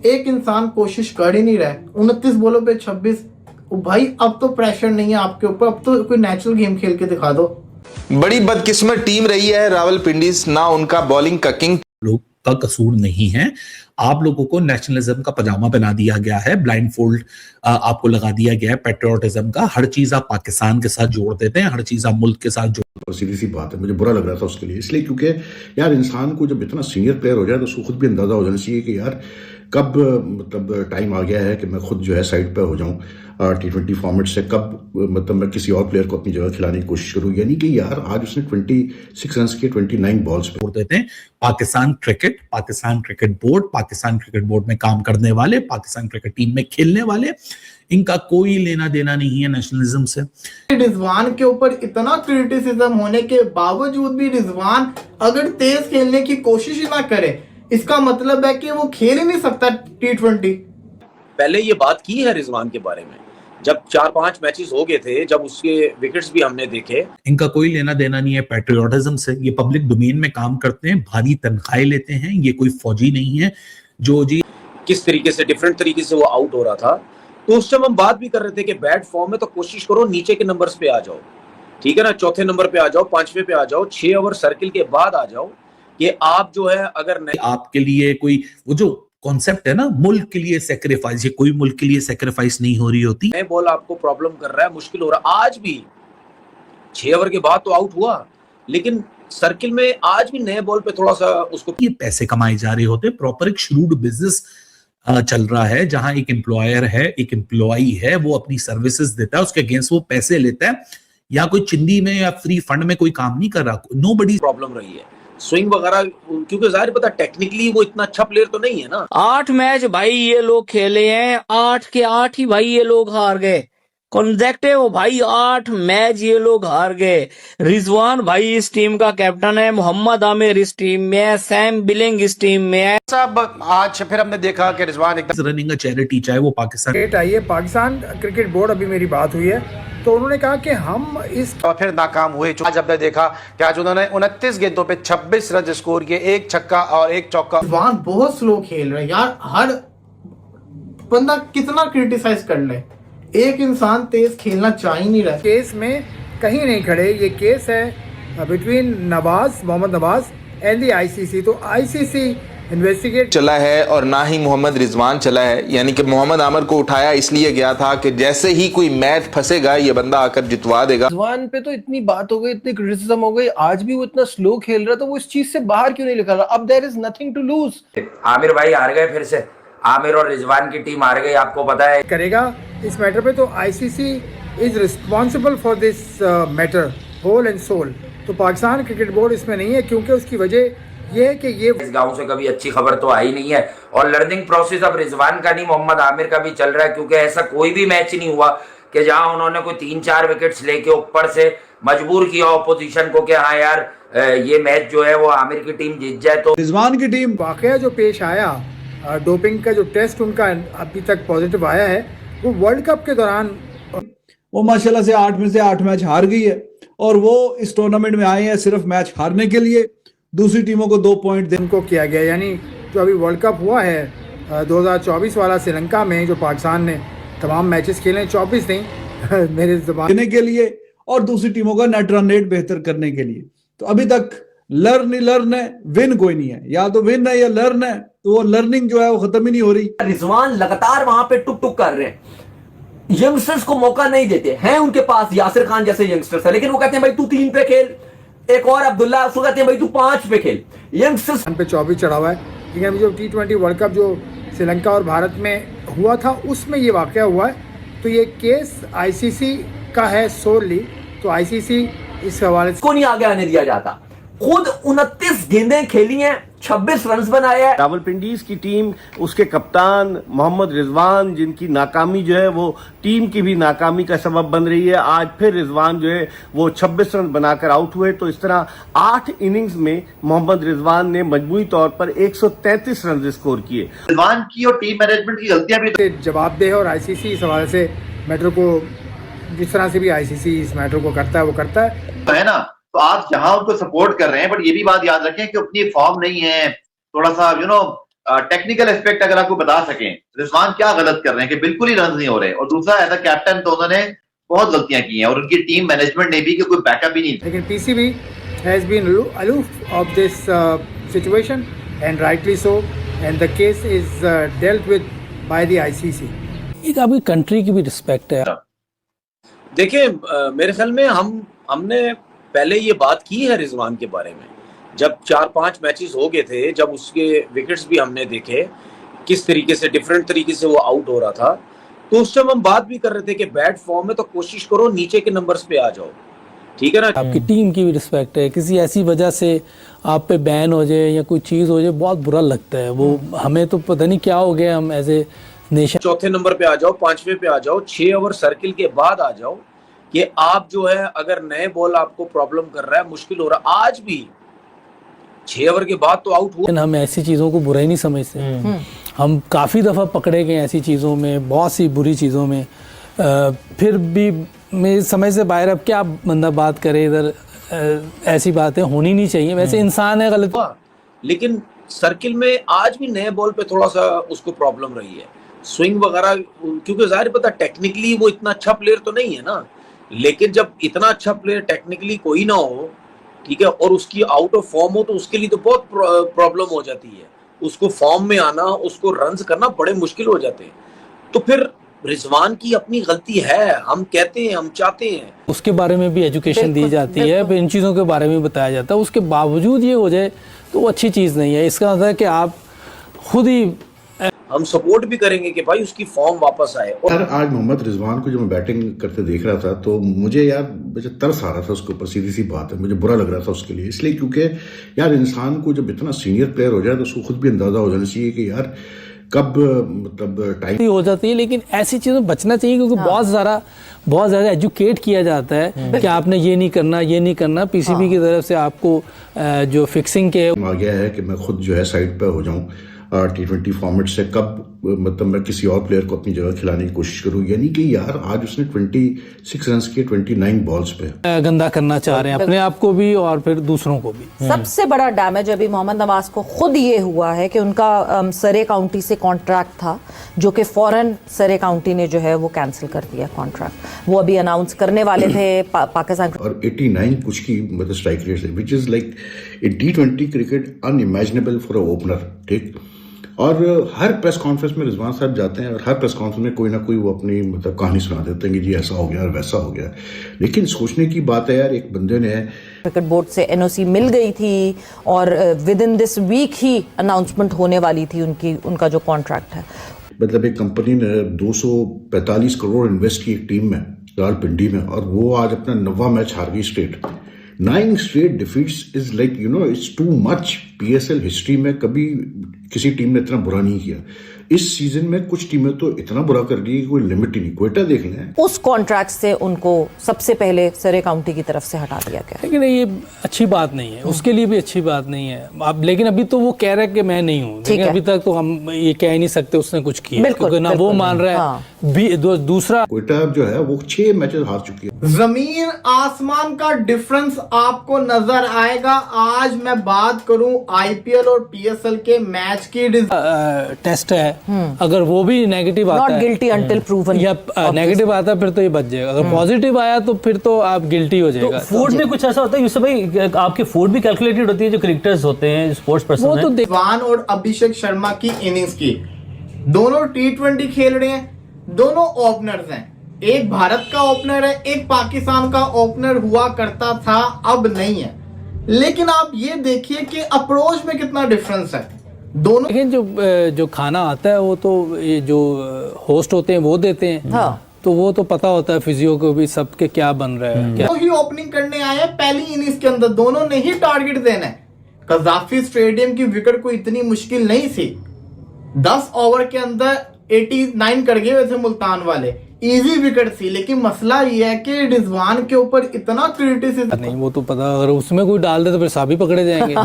एक इंसान कोशिश कर ही नहीं रहा है। 29 बॉलों पे 26। भाई अब तो प्रेशर नहीं है आपके ऊपर, अब तो कोई नेचुरल गेम खेल के दिखा दो। बड़ी बदकिस्मत टीम रही है रावलपिंडीज, ना उनका बॉलिंग का किंग लोग का कसूर नहीं है। आप लोगों को नेशनलिज्म का पजामा पहना दिया गया है, ब्लाइंड फोल्ड आपको लगा दिया गया है पेट्रियोटिज्म का। हर चीज आप पाकिस्तान के साथ जोड़ देते हैं, हर चीज आप मुल्क के साथ जोड़। सीधी सी बात है, मुझे बुरा लग रहा था उसके लिए, इसलिए क्योंकि यार इंसान को जब इतना सीनियर प्लेयर हो जाए तो उसको खुद भी अंदाजा हो जाना चाहिए कि यार कब मतलब टाइम आ गया है कि मैं खुद जो है साइड पर हो जाऊं T20 फॉर्मेट से, कब मतलब मैं किसी और प्लेयर को अपनी जगह खिलाने की कोशिश करूं। यानी कि यार आज उसने 26 रन के 29 बॉल्स पे जोड़ देते हैं। Pakistan cricket board, Pakistan cricket board में काम करने वाले, पाकिस्तान क्रिकेट टीम में खेलने वाले, इनका कोई लेना देना नहीं है नेशनलिज्म से। रिजवान के ऊपर इतना क्रिटिसिज्म होने के बावजूद भी रिजवान अगर तेज खेलने की कोशिश ही ना करे, इसका मतलब है कि वो खेल ही नहीं सकता T20। पहले ये बात की है रिजवान के बारे में, जब 4-5 मैचेस हो गए थे, जब उसके विकेट्स भी हमने देखे। इनका कोई लेना देना नहीं है पैट्रियोटिज्म से। ये पब्लिक डोमेन में काम करते हैं, भारी तनख्वाहें लेते हैं, ये कोई फौजी नहीं है जो जी किस तरीके से डिफरेंट तरीके से वो आउट हो रहा था। तो उस टाइम हम बात भी कर रहे थे कि बैड फॉर्म में तो कोशिश करो नीचे के नंबर्स पे आ जाओ, ठीक है ना, चौथे नंबर पे आ जाओ, 5वें पे आ जाओ, 6 ओवर सर्किल के बाद आ जाओ। कि आप जो है अगर नहीं, आपके लिए कोई वो जो कॉन्सेप्ट है ना, मुल्क के लिए सेक्रीफाइस, ये कोई मुल्क के लिए सेक्रीफाइस नहीं हो रही होती। नए बॉल आपको प्रॉब्लम कर रहा है, मुश्किल हो रहा है। आज भी 6 ओवर के बाद तो आउट हुआ, लेकिन सर्किल में आज भी नए बॉल पे थोड़ा सा उसको ये पैसे कमाए जा रहे होते। प्रॉपर एक श्रूड बिजनेस चल रहा है, जहां एक एम्प्लॉयर है, एक एम्प्लॉई है, वो अपनी सर्विसेज देता है, उसके अगेंस्ट वो पैसे लेता है, या कोई चिंदी में या फ्री फंड में कोई काम नहीं कर रहा। नोबडी प्रॉब्लम रही है स्विंग वगैरह, क्योंकि जाहिर पता टेक्निकली वो इतना अच्छा प्लेयर तो नहीं है ना। 8 मैच भाई ये लोग खेले हैं, 8 के 8 ही भाई ये लोग हार गए कॉन्जेक्टिव। भाई 8 मैच ये लोग हार गए। रिजवान भाई इस टीम का कैप्टन है, मोहम्मद आमिर इस टीम में है, सैम बिलिंग इस टीम में है। सब आज फिर हमने देखा कि रिजवान एकदम रनिंग चैरिटी, चाहे वो पाकिस्तान क्रिकेट आई है, पाकिस्तान क्रिकेट बोर्ड, अभी मेरी बात हुई है तो उन्होंने कहा कि हम इस और फिर नाकाम हुए। आज हमने देखा कि आज उन्होंने 29 गेंदों पे 26 रन स्कोर किए, 1 छक्का और 1 चौका। रिजवान बहुत स्लो खेल रहा है यार, हर बंदा कितना क्रिटिसाइज कर ले, एक इंसान तेज खेलना चाह ही नहीं रहा। केस में कहीं नहीं खड़े। ये केस है between Nawaz, Mohammad Nawaz and the ICC। तो ICC इन्वेस्टिगेट चला है और ना ही मोहम्मद रिजवान चला है। यानी कि मोहम्मद आमिर को उठाया इसलिए गया था कि जैसे ही कोई मैच फंसेगा ये बंदा आकर जितवा देगा। रिजवान पे तो इतनी बात हो गई, इतनी क्रिटिसिज्म हो गई, आज भी वो इतना स्लो खेल रहा, तो वो इस चीज से बाहर क्यों नहीं निकल रहा? अब there is nothing to lose. Amir भाई हार गए, फिर से आमिर और रिजवान की टीम हार गई, आपको पता है। करेगा इस मैटर पे, तो ICC is responsible for this matter whole and sole. तो पाकिस्तान क्रिकेट बोर्ड इसमें नहीं है, क्योंकि उसकी वजह ये है कि ये इस गांव से कभी अच्छी खबर तो आई नहीं है। और लर्निंग प्रोसेस अब रिजवान का नहीं, मोहम्मद आमिर का भी चल रहा है, क्योंकि ऐसा कोई भी मैच नहीं हुआ कि जहां उन्होंने कोई 3-4 विकेट्स लेके ऊपर से मजबूर किया ऑपोजिशन को कि हाँ यार ये मैच जो है वो आमिर की टीम जीत जाए। तो रिजवान की टीम वाकया जो पेश आया, डोपिंग का जो टेस्ट उनका अभी तक पॉजिटिव आया है, वो वर्ल्ड कप के दौरान वो माशाल्लाह से 8 में से 8 मैच हार गई है, और वो इस टूर्नामेंट में आए हैं सिर्फ मैच हारने के लिए, दूसरी टीमों को 2 पॉइंट देने को किया गया। यानी जो अभी वर्ल्ड कप हुआ है 2024 वाला श्रीलंका में, जो पाकिस्तान ने तमाम मैचेस खेले, 24 नहीं मेरे ज़बान देने के लिए, और दूसरी टीमों का नेट रन रेट बेहतर करने के लिए। तो अभी तक लर्न है, विन कोई नहीं है। या तो विन है या लर्न है, तो वो लर्निंग जो है वो खत्म ही नहीं हो रही। रिजवान लगातार वहां पे टुक टुक कर रहे हैं, यंगस्टर्स को मौका नहीं देते हैं। उनके पास यासिर खान जैसे यंगस्टर्स है, लेकिन वो कहते हैं भाई तू 3 पे खेल, एक और अब्दुल्ला, उसको कहते हैं भाई तू 5 पे खेल। यंगस्टर्स पे 24 चढ़ा हुआ है। लेकिन अभी जो T20 वर्ल्ड कप जो श्रीलंका और भारत में हुआ था, उसमें ये वाकया हुआ है। तो ये केस ICC का है सोलली, तो ICC इस हवाले से को नहीं आगे आने दिया जाता। खुद 29 गेंदें खेली हैं, 26 रन बनाए हैं। रावलपिंडीज की टीम, उसके कप्तान मोहम्मद रिजवान, जिनकी नाकामी जो है वो टीम की भी नाकामी का सबब बन रही है। आज फिर रिजवान जो है वो 26 रन बनाकर आउट हुए। तो इस तरह 8 इनिंग्स में मोहम्मद रिजवान ने मजमूई तौर पर 133 रन स्कोर किए। रिजवान की और टीम मैनेजमेंट की गलतियां भी जवाबदेह, और ICC इस हवाले से मैटर को जिस तरह से भी ICC इस मैटर को करता है वो करता है ना। तो आप जहां उनको सपोर्ट कर रहे हैं, बट ये भी बात याद रखें कि अपनी फॉर्म नहीं है, थोड़ा सा टेक्निकल एस्पेक्ट अगर आपको बता सकें, रिजवान क्या गलत कर रहे हैं कि बिल्कुल ही रन नहीं हो रहे, और दूसरा एज अ कैप्टन तो उन्होंने बहुत गलतियां की हैं और उनकी टीम मैनेजमेंट ने भी कि कोई बैकअप ही नहीं। लेकिन PCB has been aloof of this situation and rightly so, and the case is dealt with by the ICC. एक आपकी कंट्री की भी रिस्पेक्ट है। देखिए मेरे ख्याल में हमने पहले ये बात की है रिजवान के बारे में, जब 4-5 मैचेस हो गए थे, जब उसके विकेट्स भी हमने देखे किस तरीके से डिफरेंट तरीके से वो आउट हो रहा था, तो उस टाइम हम बात भी कर रहे थे कि बैड फॉर्म में तो कोशिश करो नीचे के नंबर्स पे आ जाओ, ठीक है ना। आपकी टीम की भी रिस्पेक्ट है, किसी ऐसी वजह से आप पे बैन हो जाए या कोई चीज़ हो जाए बहुत बुरा लगता है। वो हमें तो पता नहीं क्या हो गया, हम एज ए नेशन चौथे नंबर पे आ जाओ, 5वें पे आ जाओ, 6 ओवर सर्किल के बाद आ जाओ कि आप जो है अगर नए बॉल आपको प्रॉब्लम कर रहा है, मुश्किल हो रहा है, आज भी 6 ओवर के बाद तो आउट हुआ। हम ऐसी चीज़ों को बुरा ही नहीं समझते। हम काफ़ी दफ़ा पकड़े गए ऐसी चीज़ों में, बहुत सी बुरी चीज़ों में, फिर भी मेरी समझ से बाहर। अब क्या बंदा बात करे इधर, ऐसी बातें होनी नहीं चाहिए। वैसे इंसान है, गलत हुआ, लेकिन सर्किल में आज भी नए बॉल पे थोड़ा सा उसको प्रॉब्लम रही है, स्विंग वगैरह, क्योंकि जाहिर पता टेक्निकली वो इतना अच्छा प्लेयर तो नहीं है ना, लेकिन जब इतना अच्छा प्लेयर टेक्निकली कोई ना हो, ठीक है, और उसकी आउट ऑफ फॉर्म हो, तो उसके लिए तो बहुत प्रॉब्लम हो जाती है। उसको फॉर्म में आना, उसको रन्स करना बड़े मुश्किल हो जाते हैं। तो फिर रिजवान की अपनी गलती है, हम कहते हैं, हम चाहते हैं उसके बारे में भी एजुकेशन दी जाती है, फिर इन चीज़ों के बारे में बताया जाता है। उसके बावजूद ये हो जाए तो वो अच्छी चीज़ नहीं है। इसका मतलब है कि आप खुद ही, हम सपोर्ट भी करेंगे कि भाई उसकी फॉर्म वापस आए। यार आज मोहम्मद रिजवान को जब मैं बैटिंग करते देख रहा था तो मुझे तरस आ रहा था उसके ऊपर। सीधी सी बात है, मुझे बुरा लग रहा था उसके लिए, इसलिए क्योंकि यार इंसान को जब इतना सीनियर प्लेयर हो जाए तो उसको खुद भी अंदाजा हो जाना चाहिए कि यार कब टाइम हो जाती है। लेकिन ऐसी चीज़ों में बचना चाहिए, क्योंकि बहुत ज़्यादा एजुकेट किया जाता है कि आपने ये नहीं करना, ये नहीं करना। पीसीबी की तरफ से आपको जो फिक्सिंग के आ गया है कि मैं खुद जो है साइड पे हो जाऊं T20 फॉर्मेट से, कब मैं किसी और प्लेयर को अपनी जगह खिलाने की कोशिश करूं। यानी कि यार आज उसने 26 रन किए 29 बॉल्स पे। गंदा करना चाह रहे हैं अपने आप को भी और फिर दूसरों को भी। सबसे बड़ा डैमेज अभी मोहम्मद नवाज को खुद ये हुआ है कि उनका सरे काउंटी से कॉन्ट्रैक्ट था, जो कि फौरन सरे काउंटी ने जो है वो कैंसिल कर दिया कॉन्ट्रैक्ट। वो अभी अनाउंस करने वाले थे पाकिस्तान। और 89 कुछ की मतलब स्ट्राइक रेट है, which is like in T20 cricket unimaginable for a opener, ठीक। और हर प्रेस कॉन्फ्रेंस में रिजवान साहब जाते हैं और हर प्रेस कॉन्फ्रेंस में कोई ना कोई वो अपनी मतलब कहानी सुना देते हैं कि जी ऐसा हो गया और वैसा हो गया। लेकिन सोचने की बात है यार, एक बंदे ने क्रिकेट बोर्ड से एनओसी मिल गई थी और विद इन दिस वीक ही अनाउंसमेंट होने वाली थी उनका जो कॉन्ट्रैक्ट है। मतलब एक कंपनी ने 245 करोड़ इन्वेस्ट की एक टीम में रावलपिंडी में, और वो आज अपना 9वां मैच हार गई straight. 9 straight defeats is like it's too much. PSL history में कभी किसी टीम ने इतना बुरा नहीं किया। इस सीजन में कुछ टीमें तो इतना बुरा कर दी कि कोई लिमिट ही नहीं। क्वेटा देख लें, उस कॉन्ट्रैक्ट से उनको सबसे पहले सरे काउंटी की तरफ से हटा दिया गया। लेकिन ये अच्छी बात नहीं है, उसके लिए भी अच्छी बात नहीं है। अब लेकिन अभी तो वो कह रहा है कि मैं नहीं हूँ, लेकिन अभी तक तो हम ये कह ही नहीं सकते उसने कुछ किया, क्योंकि ना वो मान रहा है। दूसरा क्वेटा जो है वो 6 मैचेस हार चुकी है। जमीन आसमान का डिफरेंस आपको नजर आएगा। आज मैं बात करूं IPL और PSL के मैच की। टेस्ट है, अगर वो भी नेगेटिव आता है, गिल्टी अंटिल प्रूवन, या नेगेटिव आता है फिर तो ये बच जाएगा। अगर पॉजिटिव आया तो फिर तो आप गिल्टी हो जाएगा। फूड में कुछ ऐसा होता है यूसुफ भाई, आपकी फूड भी कैलकुलेटेड होती है जो क्रिकेटर्स होते हैं, स्पोर्ट्स पर्सन हैं। रिजवान और अभिषेक शर्मा की इनिंग्स की, दोनों T20 खेल रहे हैं, दोनों ओपनर्स हैं। एक भारत का ओपनर है, एक पाकिस्तान का ओपनर हुआ करता था, अब नहीं है। लेकिन आप ये देखिए कि अप्रोच में कितना डिफरेंस है दोनों। लेकिन जो खाना आता है वो तो ये जो होस्ट होते हैं वो देते हैं। हाँ। तो वो तो पता होता है फिजियो को भी सबके क्या बन रहा है। क्या ही ओपनिंग करने आए हैं पहली इनिंग्स के अंदर, दोनों ने ही टारगेट देना है। कजाफी स्टेडियम की विकेट को इतनी मुश्किल नहीं थी, 10 ओवर के अंदर 89 कर गए वैसे मुल्तान वाले, इजी विकेट थी। लेकिन मसला ये है कि रिजवान के ऊपर इतना क्रिटिसिज्म नहीं, वो तो पता, अगर उसमें कोई डाल दे तो फिर साबी पकड़े जाएंगे।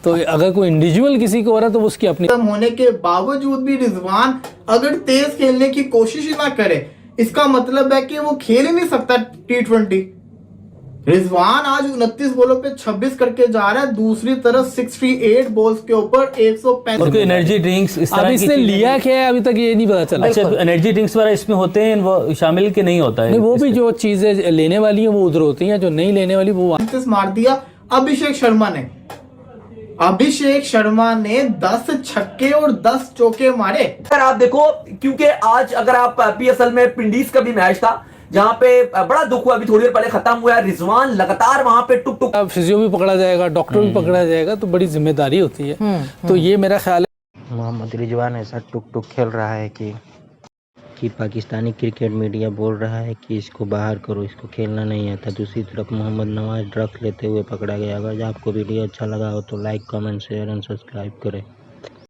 तो अगर कोई इंडिविजुअल किसी को हो रहा है तो उसकी अपनी होने के बावजूद भी रिजवान अगर तेज खेलने की कोशिश ही ना करे, इसका मतलब है कि वो खेल ही नहीं सकता T20। रिजवान आज 29 बॉलों पे 26 करके जा रहा है, दूसरी तरफ 68 बॉल्स के ऊपर 135। एनर्जी ड्रिंक्स इस तरह अब इसने लिया क्या है अभी तक ये नहीं पता चला। अच्छा, एनर्जी ड्रिंक्स वगैरह इसमें होते हैं, वो शामिल के नहीं होता है? नहीं, वो भी जो चीजें लेने वाली हैं वो उधर होती हैं, जो नहीं लेने वाली वो। 29 मार दिया अभिषेक शर्मा ने। अभिषेक शर्मा ने 10 छक्के और 10 चौके मारे। अगर आप देखो, क्योंकि आज अगर आप पीएसएल में पिंडीज का भी मैच था जहां पे बड़ा दुख हुआ, अभी थोड़ी देर पहले खत्म हुआ, रिजवान लगातार वहां पे टुक टुक। फिजियो भी पकड़ा जाएगा, डॉक्टर भी पकड़ा जाएगा, तो बड़ी जिम्मेदारी होती है। तो ये मेरा ख्याल है मोहम्मद रिजवान ऐसा टुक टुक खेल रहा है कि पाकिस्तानी क्रिकेट मीडिया बोल रहा है कि इसको बाहर करो, इसको खेलना नहीं आता। दूसरी तरफ मोहम्मद नवाज ड्रग्स लेते हुए पकड़ा गया। अगर आपको वीडियो अच्छा लगा हो तो like, comment, share and subscribe करें।